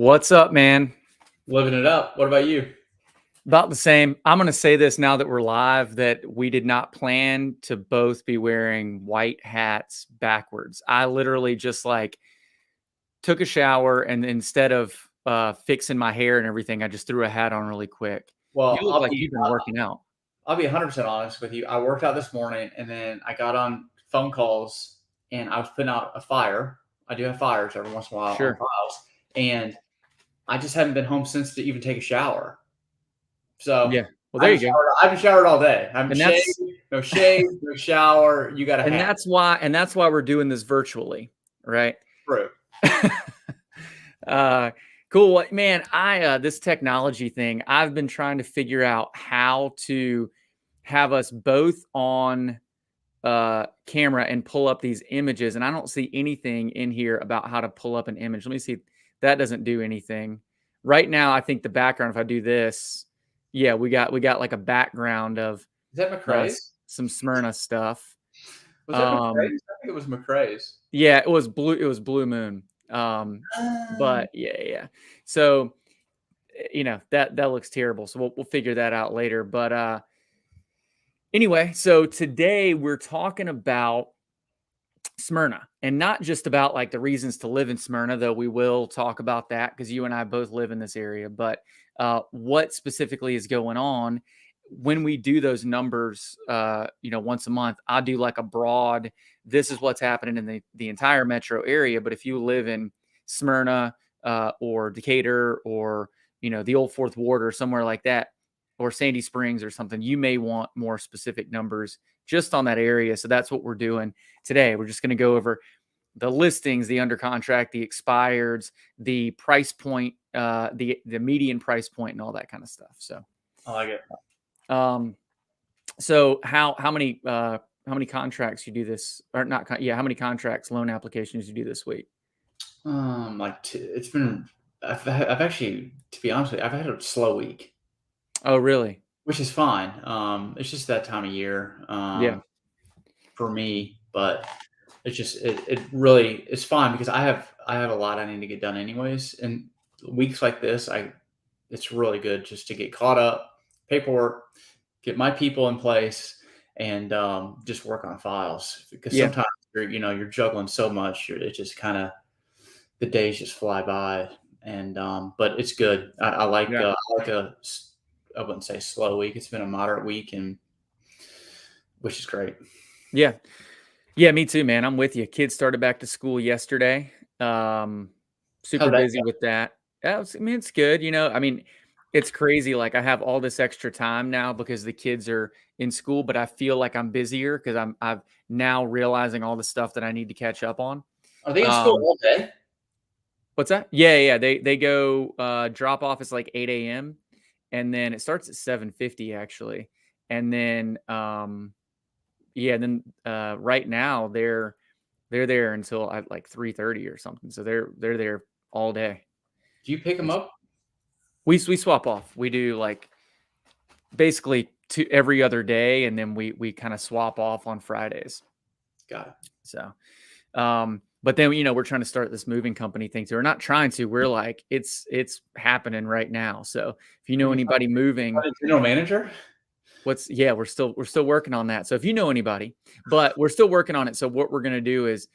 What's up, man? Living it up. What about you? About the same. I'm going to say this now that we're live that we did not plan to both be wearing white hats backwards. I literally just took a shower and instead of fixing my hair and everything, I just threw a hat on really quick. You Well, look like you've been working out. I'll be 100% honest with you. I worked out this morning and then I got on phone calls and I was putting out a fire. I do have fires every once in a while Sure. on files, and I just haven't been home since to even take a shower. So Yeah. Well, there you go. I haven't showered all day. I haven't And shaved, no shower. You got to and have. that's why we're doing this virtually, right? True. Cool, man. This technology thing, I've been trying to figure out how to have us both on camera and pull up these images, and I don't see anything in here about how to pull up an image. Let me see. That doesn't do anything right now. I think the background, if I do this, yeah, we got like a background of Is that McRae's? some Smyrna stuff. Was that McRae's? I think it was McRae's. Yeah, it was Blue Moon. But yeah. So that looks terrible. So we'll figure that out later. But anyway, so today we're talking about Smyrna, and not just about like the reasons to live in Smyrna, though we will talk about that because you and I both live in this area, but what specifically is going on when we do those numbers, once a month. I do like a broad, this is what's happening in the entire metro area. But if you live in Smyrna or Decatur or, the old Fourth Ward or somewhere like that, or Sandy Springs or something, you may want more specific numbers just on that area. So that's what we're doing today. We're just going to go over the listings, the under contract, the expireds, the price point, the median price point, and all that kind of stuff. So I like it. So how many contracts you do this, or not? How many contracts, loan applications you do this week? It's been. I've actually, to be honest with you, I've had a slow week. Oh, really? Which is fine. It's just that time of year. Yeah. For me, but it's just it really it's fine because I have a lot I need to get done anyways. And weeks like this, it's really good just to get caught up, paperwork, get my people in place, and just work on files because sometimes you're juggling so much, it just kind of the days just fly by. And but it's good. I like I wouldn't say slow week. It's been a moderate week, and which is great. Yeah. Yeah, me too, man. I'm with you. Kids started back to school yesterday. Super busy with that. Yeah, it's good. It's crazy. Like I have all this extra time now because the kids are in school, but I feel like I'm busier because I'm now realizing all the stuff that I need to catch up on. Are they in school all day? What's that? Yeah. They go drop off is like 8 a.m. and then it starts at 7:50 actually. And then right now they're there until like 3:30 or something. So they're there all day. Do you pick them up? We swap off. We do like basically every other day, and then we kind of swap off on Fridays. Got it. So, but then we're trying to start this moving company thing. So we're not trying to. We're like it's happening right now. So if you know anybody moving, general manager. We're still working on that. So if you know anybody, but we're still working on it. So what we're going to do is,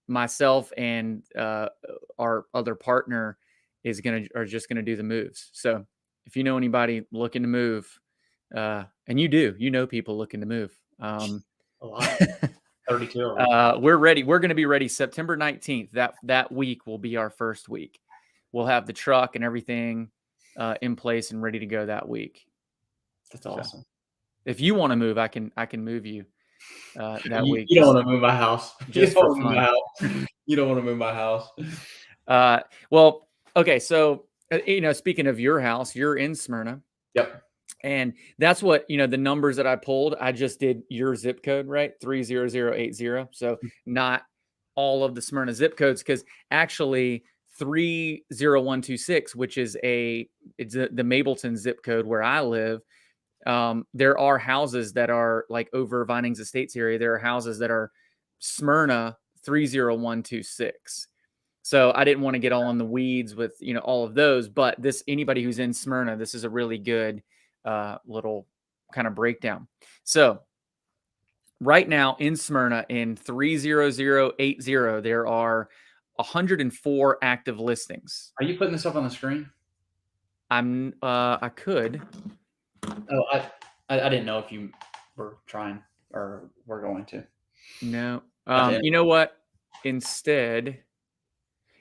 myself and our other partner are just going to do the moves. So if you know anybody looking to move, and you know people looking to move, a lot. 32. We're ready. We're going to be ready September 19th. That week will be our first week. We'll have the truck and everything in place and ready to go that week. That's awesome. So if you want to move, I can move you that week. You don't want to move my house. Just for fun. You don't want to move my house. Well, okay. So, speaking of your house, you're in Smyrna. Yep. And that's what, the numbers that I pulled, I just did your zip code, right? 30080. So not all of the Smyrna zip codes, because actually 30126, which is the Mableton zip code where I live. There are houses that are like over Vinings Estates area. There are houses that are Smyrna 30126. So I didn't want to get all in the weeds with, all of those, but anybody who's in Smyrna, this is a really good little kind of breakdown. So right now in Smyrna in 30080, there are 104 active listings. Are you putting this up on the screen? I could. Oh, I didn't know if you were trying or were going to. No. At the end. You know what? Instead,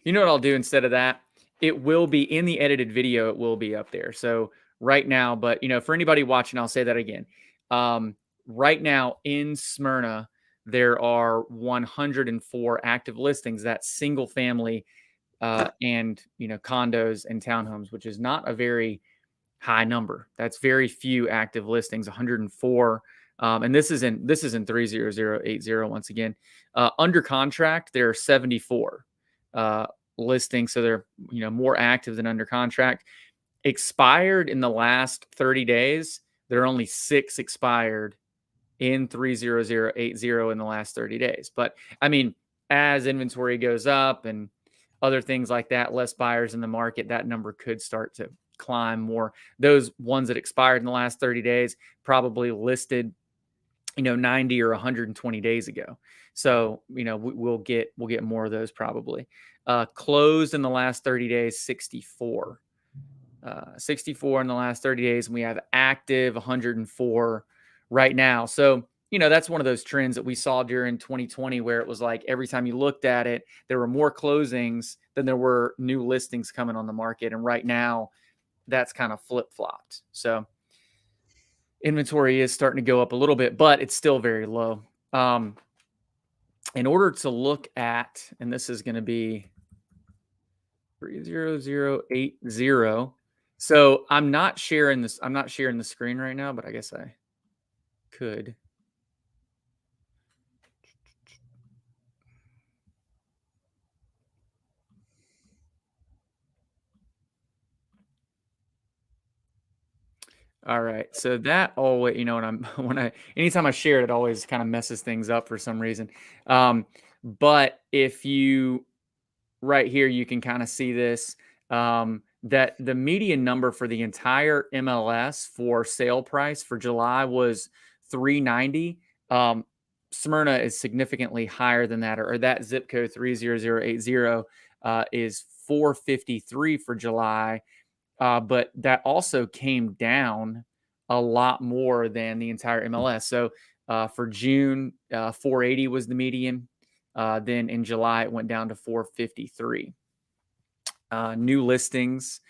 you know what I'll do instead of that? It will be in the edited video, it will be up there. So right now, but for anybody watching, I'll say that again. Right now in Smyrna, there are 104 active listings. That's single family and condos and townhomes, which is not a very high number. That's very few active listings, 104. And this is in 30080 once again. Under contract, there are 74 listings, so they're more active than under contract. Expired in the last 30 days, there are only 6 expired in 30080 in the last 30 days. But I mean, as inventory goes up and other things like that, less buyers in the market, that number could start to climb more. Those ones that expired in the last 30 days probably listed 90 or 120 days ago. So we'll get more of those probably. Closed in the last 30 days, 64. 64 in the last 30 days, and we have active 104 right now. So that's one of those trends that we saw during 2020, where it was like every time you looked at it, there were more closings than there were new listings coming on the market. And right now, that's kind of flip-flopped. So inventory is starting to go up a little bit, but it's still very low. In order to look at, and this is going to be 30080. So I'm not sharing this. I'm not sharing the screen right now, but I guess I could. All right. So that always, anytime I share it, it always kind of messes things up for some reason. But if you, right here, you can kind of see this, that the median number for the entire MLS for sale price for July was 390. Smyrna is significantly higher than that, or that zip code 30080 is 453 for July. But that also came down a lot more than the entire MLS. So for June, 480 was the median. Then in July, it went down to 453. New listings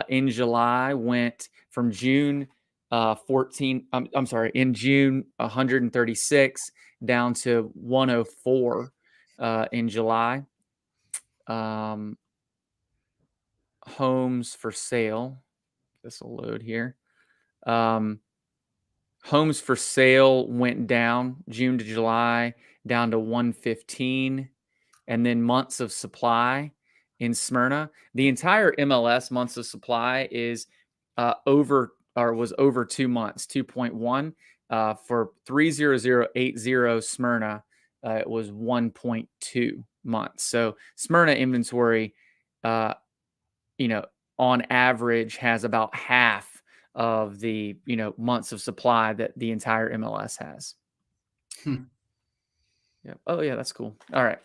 in July went from June 14. I'm sorry, in June 136 down to 104 in July. Homes for sale. This will load here. Homes for sale went down June to July down to 115, and then months of supply in Smyrna. The entire MLS months of supply is was over 2 months, 2.1. For 30080 Smyrna, it was 1.2 months. So Smyrna inventory, on average has about half of the, months of supply that the entire MLS has. Yeah. Oh yeah, that's cool. All right.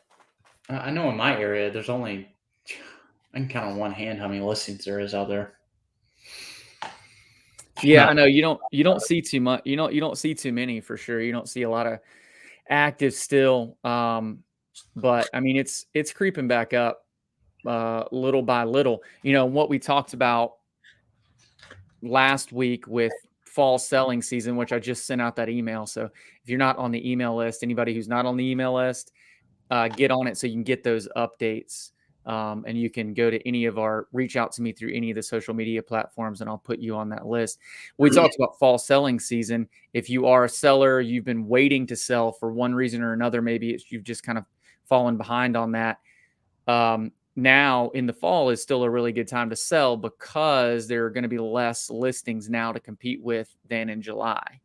I know in my area, there's only, I can count on one hand how many listings there is out there. Yeah, I know you don't see too much. You don't see too many for sure. You don't see a lot of active still. But I mean, it's creeping back up little by little. What we talked about last week with fall selling season, which I just sent out that email. So if you're not on the email list, anybody who's not on the email list, get on it so you can get those updates. And you can go to reach out to me through any of the social media platforms, and I'll put you on that list. We talked about fall selling season. If you are a seller, you've been waiting to sell for one reason or another, maybe you've just kind of fallen behind on that. Now in the fall is still a really good time to sell because there are going to be less listings now to compete with than in July.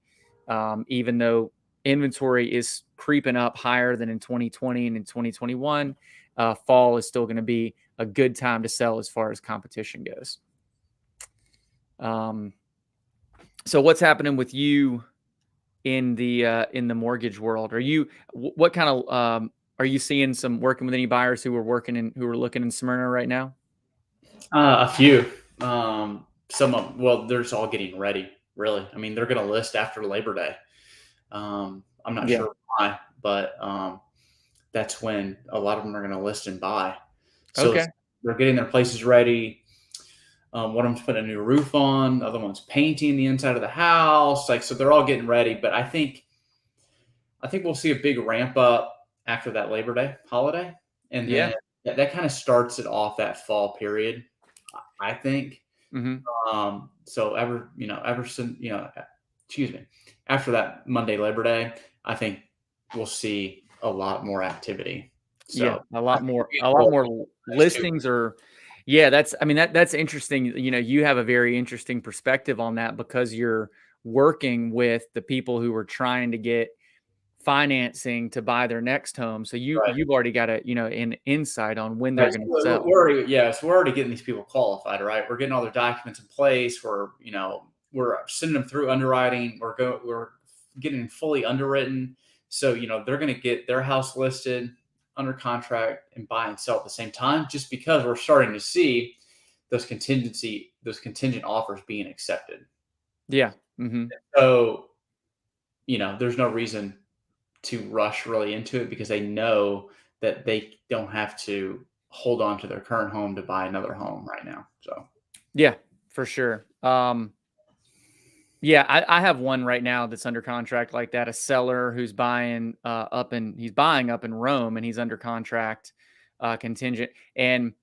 Even though inventory is creeping up higher than in 2020 and in 2021. Fall is still going to be a good time to sell as far as competition goes. So what's happening with you in the mortgage world? Are you what kind of are you seeing some working with any buyers who are looking in Smyrna right now? A few. Some of well, they're just all getting ready. Really, I mean, they're going to list after Labor Day. I'm not Yeah. sure why, but that's when a lot of them are going to list and buy. So Okay. they're getting their places ready. One of them's putting a new roof on. The other one's painting the inside of the house. Like, so they're all getting ready. But I think we'll see a big ramp up after that Labor Day holiday, and Yeah. then that kind of starts it off that fall period. I think. Hmm. So ever since excuse me, after that Monday Labor Day, I think we'll see a lot more activity. Yeah. So I think it'll be A a lot cool more place too. listings are. Yeah. That's interesting. You have a very interesting perspective on that because you're working with the people who are trying to get financing to buy their next home. So Right. you've already got an insight on when they're Right. going to So sell. we're already getting these people qualified, right? We're getting all their documents in place. We're sending them through underwriting. We're getting fully underwritten. So, they're going to get their house listed under contract and buy and sell at the same time, just because we're starting to see those contingent offers being accepted. Yeah. Hmm. So, there's no reason to rush really into it because they know that they don't have to hold on to their current home to buy another home right now. So Yeah, for sure. Yeah, I have one right now that's under contract like that. A seller who's buying up in Rome, and he's under contract, contingent. And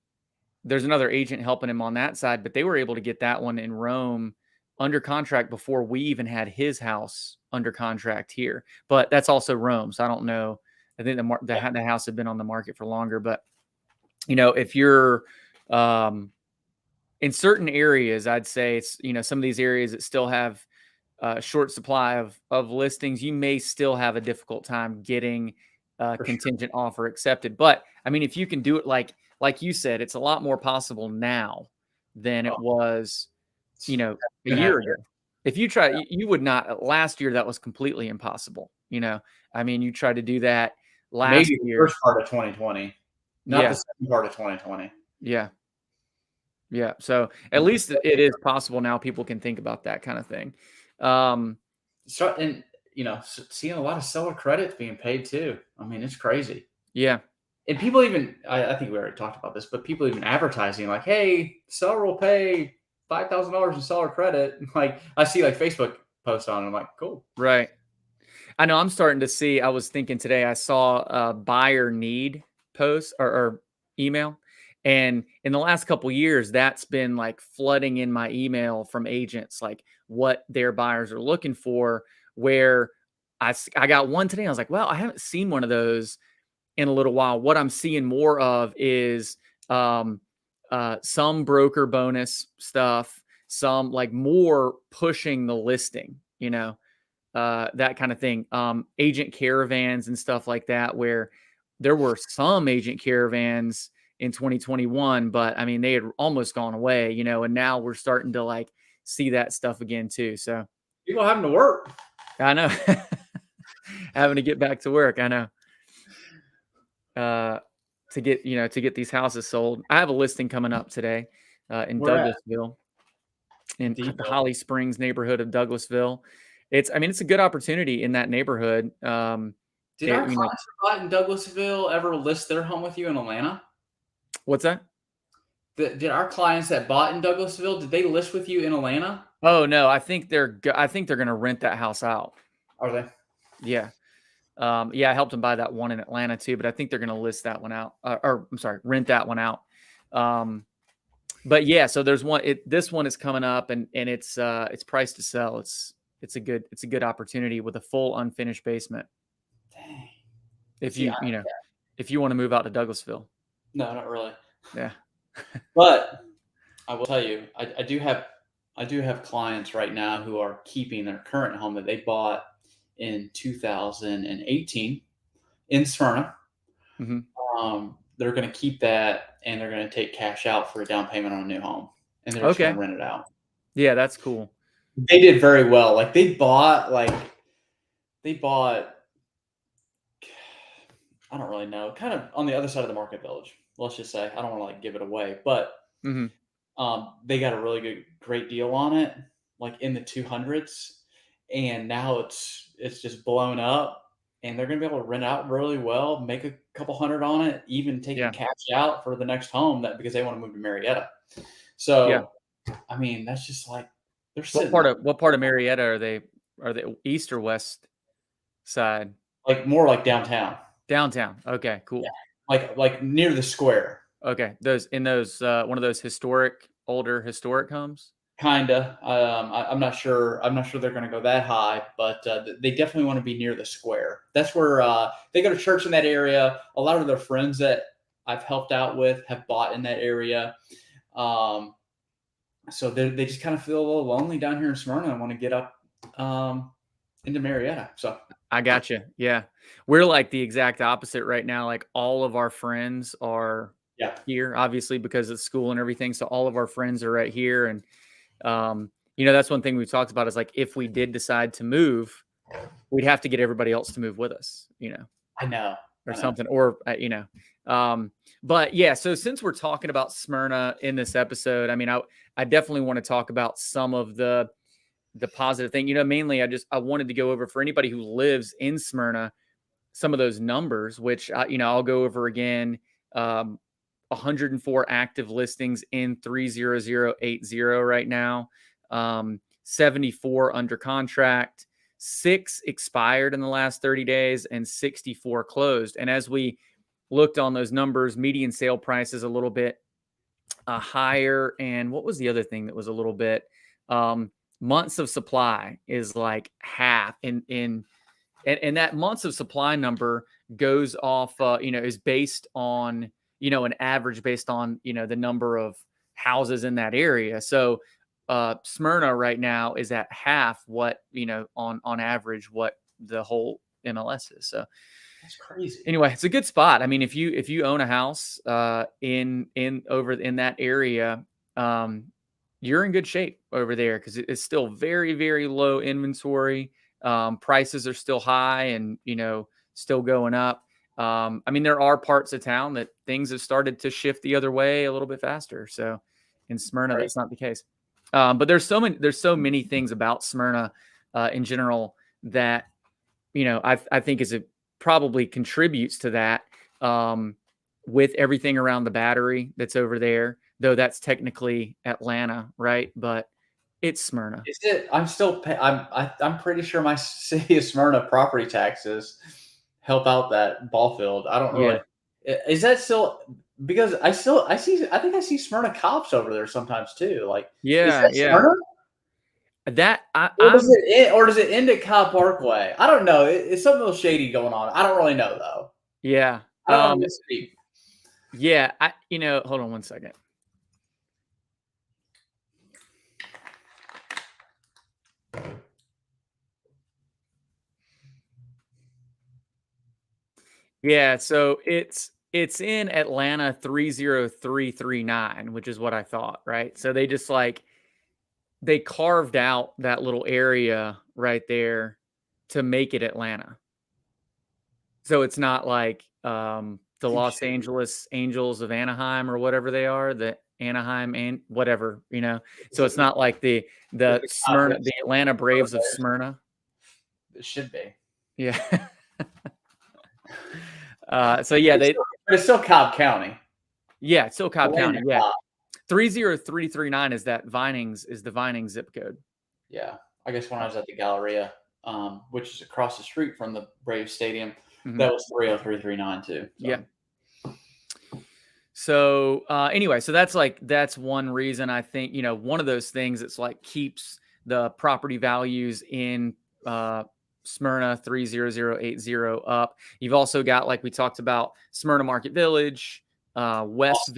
there's another agent helping him on that side, but they were able to get that one in Rome under contract before we even had his house under contract here. But that's also Rome, so I don't know. I think the house had been on the market for longer, but if you're um, in certain areas, I'd say it's some of these areas that still have short supply of listings, you may still have a difficult time getting a for sure. contingent offer accepted. But I mean, if you can do it like you said, it's a lot more possible now than it Oh, was, it's a gonna happen. year ago. If you try, you would not last year. That was completely impossible. I mean, you tried to do that last Maybe the year. first part of 2020, not the Yeah, second part of 2020. yeah, yeah. So at And least it is possible now. People can think about that kind of thing. Um, start and seeing a lot of seller credits being paid too. I mean, it's crazy. yeah. And people even, I think we already talked about this, but people even advertising like, "Hey, seller will pay $5,000 in seller credit." Like I see like Facebook posts on it. I'm like, cool. Right. I know I'm starting to see. I was thinking today, I saw a buyer need post or email. And in the last couple years, that's been like flooding in my email from agents, like what their buyers are looking for. Where I got one today. I was like, well, I haven't seen one of those in a little while. What I'm seeing more of is um, some broker bonus stuff, some like more pushing the listing, that kind of thing. Agent caravans and stuff like that, where there were some agent caravans in 2021, but I mean, they had almost gone away, and now we're starting to like see that stuff again too. So People having to work. I know having to get back to work. I know uh, to get these houses sold. I have a listing coming up today in We're at Douglasville, in the Depot. Holly Springs neighborhood of Douglasville. I mean, it's a good opportunity in that neighborhood. Did It, our you know, clients that bought in Douglasville ever list their home with you in Atlanta? What's that? Did our clients that bought in Douglasville, did they list with you in Atlanta? Oh no, I think they're gonna rent that house out. Are they? Yeah. Yeah, I helped them buy that one in Atlanta too, but I think they're gonna list that one out. Or I'm sorry, rent that one out. Um, but yeah, so there's one. This one is coming up, and it's priced to sell. It's a good opportunity with a full unfinished basement. Dang. If See, if you want to move out to Douglasville, no, not really. yeah, But I will tell you, I do have clients right now who are keeping their current home that they bought in 2018 in Smyrna. Mhm. They're going to keep that, and they're going to take cash out for a down payment on a new home, and they're just going Okay. to rent it out. Yeah, that's cool. They did very well. Like they bought I don't really know, kind of on the other side of the market village. Let's just say I don't want to like give it away, but Mhm. they got a really great deal on it, like in the 200s, and now it's just blown up, and they're gonna be able to rent out really well, make a couple hundred on it, even taking Yeah. cash out for the next home that because they want to move to Marietta. Yeah. So I mean, that's just like they're sitting What part of Marietta are they? Are they east or west side? like more like downtown. Downtown. Okay, Yeah. cool. Like near the square. Okay. Those one of those older historic homes? Kinda. I'm not sure. I'm not sure they're going to go that high, but they definitely want to be near the square. That's where they go to church in that area. A lot of their friends that I've helped out with have bought in that area. Um, so they just kind of feel a little lonely down here in Smyrna and want to get up into Marietta. So I gotcha. Yeah. We're like the exact opposite right now. Like all of our friends are yeah, here, obviously, because of school and everything. So all of our friends are right here. And that's one thing we've talked about is like if we did decide to move, we'd have to get everybody else to move with us, I know. or I know. something, or um, but yeah. So since we're talking about Smyrna in this episode, I mean, I definitely want to talk about some of the positive thing. Mainly I wanted to go over for anybody who lives in Smyrna some of those numbers, which I'll go over again. Um, 104 active listings in 30080 right now. 74 under contract, 6 expired in the last 30 days, and 64 closed. And as we looked on those numbers, median sale price is a little bit higher. And what was the other thing that was a little bit? Months of supply is like half and that months of supply number goes off, is based on, an average based on, the number of houses in that area. So Smyrna right now is at half what, on average, what the whole MLS is. So That's crazy. anyway, it's a good spot. I mean, if you own a house in over in that area, um, you're in good shape over there because it's still very, very low inventory. Prices are still high and still going up. I mean, there are parts of town that things have started to shift the other way a little bit faster. So in Smyrna, Crazy. that's not the case. But there's so many things about Smyrna in general that I think probably contributes to that, with everything around the battery that's over there, though that's technically Atlanta, right? But it's Smyrna. Is it? I'm still. I'm pretty sure my city of Smyrna property taxes help out that ball field. I don't Yeah. really. Is that still? Because I see. I think I see Smyrna cops over there sometimes too. Like, is Yeah, that yeah. Smyrna? That Or does I'm it end, or does it end at Cobb Parkway? I don't know. It's something a little shady going on. I don't really know though. yeah. I don't want to misspeak. Yeah, hold on one second. Yeah, so it's in Atlanta 30339, which is what I thought, right? So they just they carved out that little area right there to make it Atlanta. So it's not like the Seems Los shady. Angeles Angels of Anaheim or whatever they are, the Anaheim and whatever. Is So it it's not like the is the the cop Smyrna, the that's Atlanta Smyrna Braves of Bears? Smyrna. It should be. Yeah. So yeah, But it's still Cobb County. yeah, it's still Cobb Atlanta County. Yeah. Cobb. 30339 is the Vinings zip code. Yeah, I guess when I was at the Galleria, which is across the street from the Braves Stadium, Mhm. that was 30339 too. So Yeah. So anyway, so that's one reason I think, one of those things that's like keeps the property values in Smyrna 30080 up. You've also got, like we talked about, Smyrna Market Village, West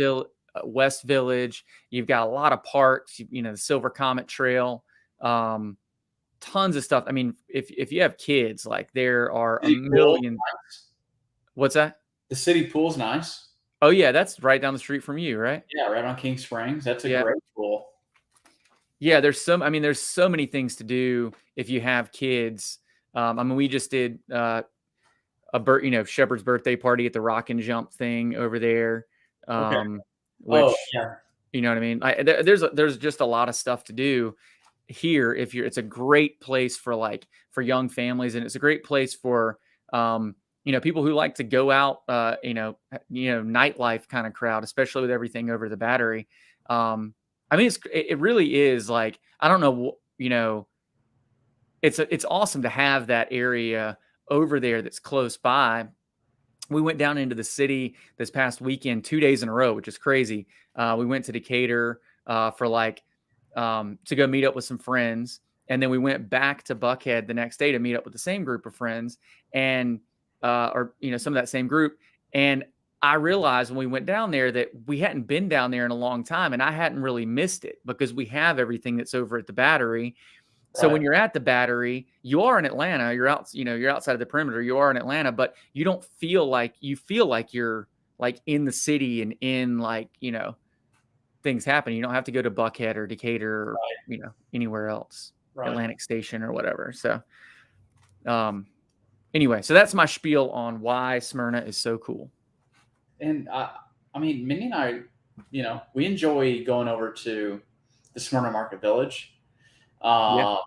Village. You've got a lot of parks, the Silver Comet Trail, tons of stuff. I mean, if you have kids, like there are a City pool, million. nice. What's that? The city pool's nice. Oh yeah, that's right down the street from you, right? Yeah, right on King Springs. That's a Yeah. great pool. Yeah, I mean, there's so many things to do if you have kids. I mean, we just did Shepherd's birthday party at the Rock and Jump thing over there, Okay. Oh, which yeah. you know what I mean. There's just a lot of stuff to do here. It's a great place for for young families, and it's a great place for people who like to go out, nightlife kind of crowd, especially with everything over the Battery. I mean, it really is like, I don't know, it's awesome to have that area over there that's close by. We went down into the city this past weekend, 2 days in a row, which is crazy. We went to Decatur for to go meet up with some friends. And then we went back to Buckhead the next day to meet up with the same group of friends and, some of that same group. And I realized when we went down there that we hadn't been down there in a long time, and I hadn't really missed it because we have everything that's over at the Battery. So when Right, you're at the Battery, you are in Atlanta, you're outside of the perimeter, you are in Atlanta, but you don't feel like you're like in the city and in things happen. You don't have to go to Buckhead or Decatur or, anywhere else, right. Atlantic Station or whatever. So, um, anyway, so that's my spiel on why Smyrna is so cool. And I mean, Minnie and I, we enjoy going over to the Smyrna Market Village. Yeah. Uh,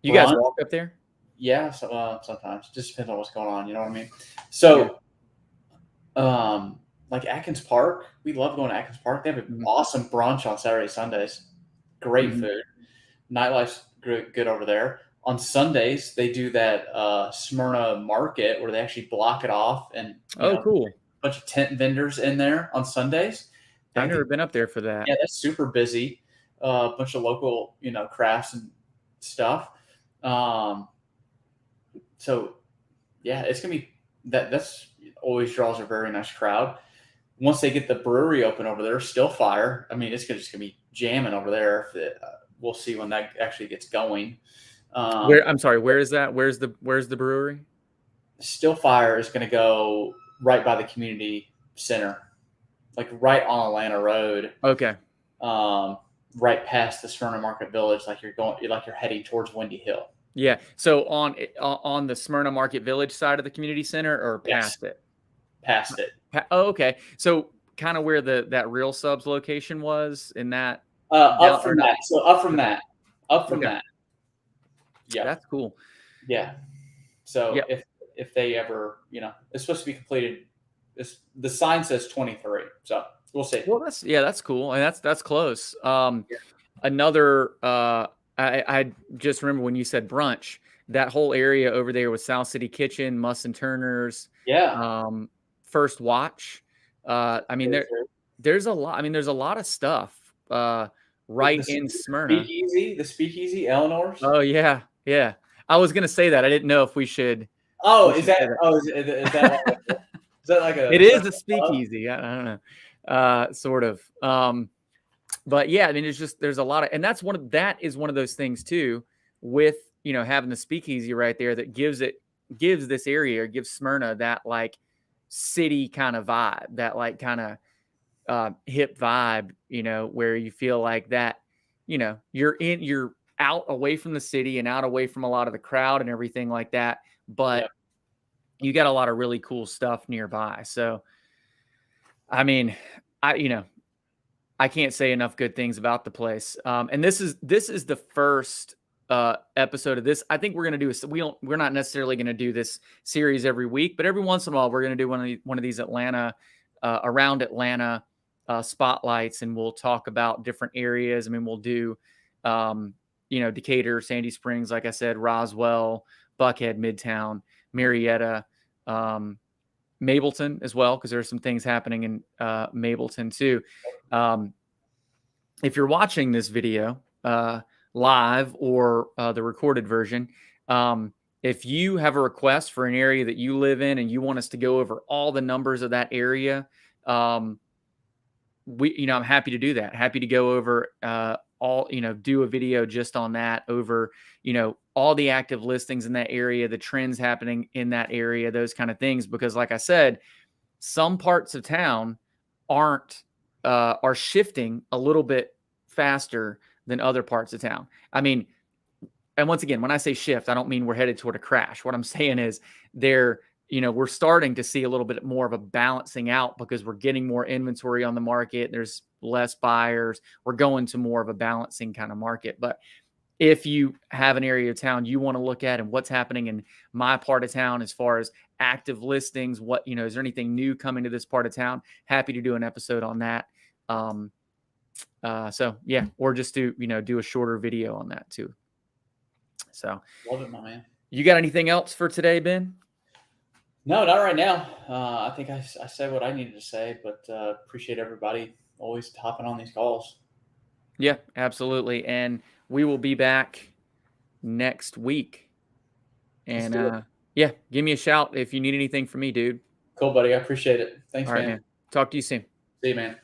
You guys brunch, walk up there? yeah, so, sometimes just depends on what's going on. You know what I mean? Yeah. So, like Atkins Park, we love going to Atkins Park. They have an Mhm. awesome brunch on Saturday, Sundays. Great Mhm. food. Nightlife's good over there. On Sundays, they do that Smyrna Market where they actually block it off and Oh, cool. a bunch of tent vendors in there on Sundays. I've I never think been up there for that. yeah, that's super busy. A bunch of local crafts and stuff. Um, so yeah, it's gonna be that's always draws a very nice crowd. Once they get the brewery open over there, Still Fire. I mean, it's just gonna be jamming over there. We'll see when that actually gets going. Um, I'm sorry, where is that? Where's the brewery? Still Fire is gonna go right by the community center, like right on Atlanta Road, Okay. um, right past the Smyrna Market Village, like you're heading towards Windy Hill. Yeah. So on the Smyrna Market Village side of the community center or Yes, past it? past it. Oh, okay. So kind of where that Real Subs location was in that Up down or from not? that. So up from Okay. that. Up from Okay. that. Yeah. That's cool. Yeah. So Yep. if they ever, it's supposed to be completed. The sign says 23. So we'll see. Well, that's cool. And that's close. Yeah. Another I just remember when you said brunch, that whole area over there with South City Kitchen, Muss and Turner's, Yeah. um, First Watch. I mean there's a lot. I mean there's a lot of stuff right in Smyrna. The speakeasy, Eleanor's. Oh yeah, yeah. I was gonna say that. I didn't know if Oh, we should say that. is that like It a is a club? speakeasy. I don't know. Sort of. But yeah, I mean, there's a lot of, and that is one of those things too, with having the speakeasy right there that gives this area, or gives Smyrna that like city kind of vibe, that like kind of hip vibe, where you feel like that, you're out away from the city and out away from a lot of the crowd and everything like that, Yeah. but you got a lot of really cool stuff nearby. So, I mean, I I can't say enough good things about the place. And this is the first episode of this. I think we're gonna do we're not necessarily gonna do this series every week, but every once in a while we're gonna do one of these Atlanta around Atlanta spotlights, and we'll talk about different areas. I mean, we'll do Decatur, Sandy Springs, like I said, Roswell, Buckhead, Midtown, Marietta. Mableton as well, because there's some things happening in Mableton too. Um, if you're watching this video live or the recorded version, if you have a request for an area that you live in and you want us to go over all the numbers of that area, I'm happy to do that. Happy to go over all, do a video just on that over, all the active listings in that area, the trends happening in that area, those kind of things. Because like I said, some parts of town are shifting a little bit faster than other parts of town. I mean, and once again, when I say shift, I don't mean we're headed toward a crash. What I'm saying is we're starting to see a little bit more of a balancing out because we're getting more inventory on the market. There's less buyers. We're going to more of a balancing kind of market. But if you have an area of town you want to look at and what's happening in my part of town as far as active listings, is there anything new coming to this part of town? Happy to do an episode on that. So yeah, or just do a shorter video on that too. So Love it, my man. You got anything else for today, Ben? No, not right now. I think I said what I needed to say, but appreciate everybody always hopping on these calls. Yeah, absolutely. And we will be back next week. And yeah, give me a shout if you need anything from me, dude. Cool, buddy. I appreciate it. Thanks, All right, man. man. Talk to you soon. See you, man.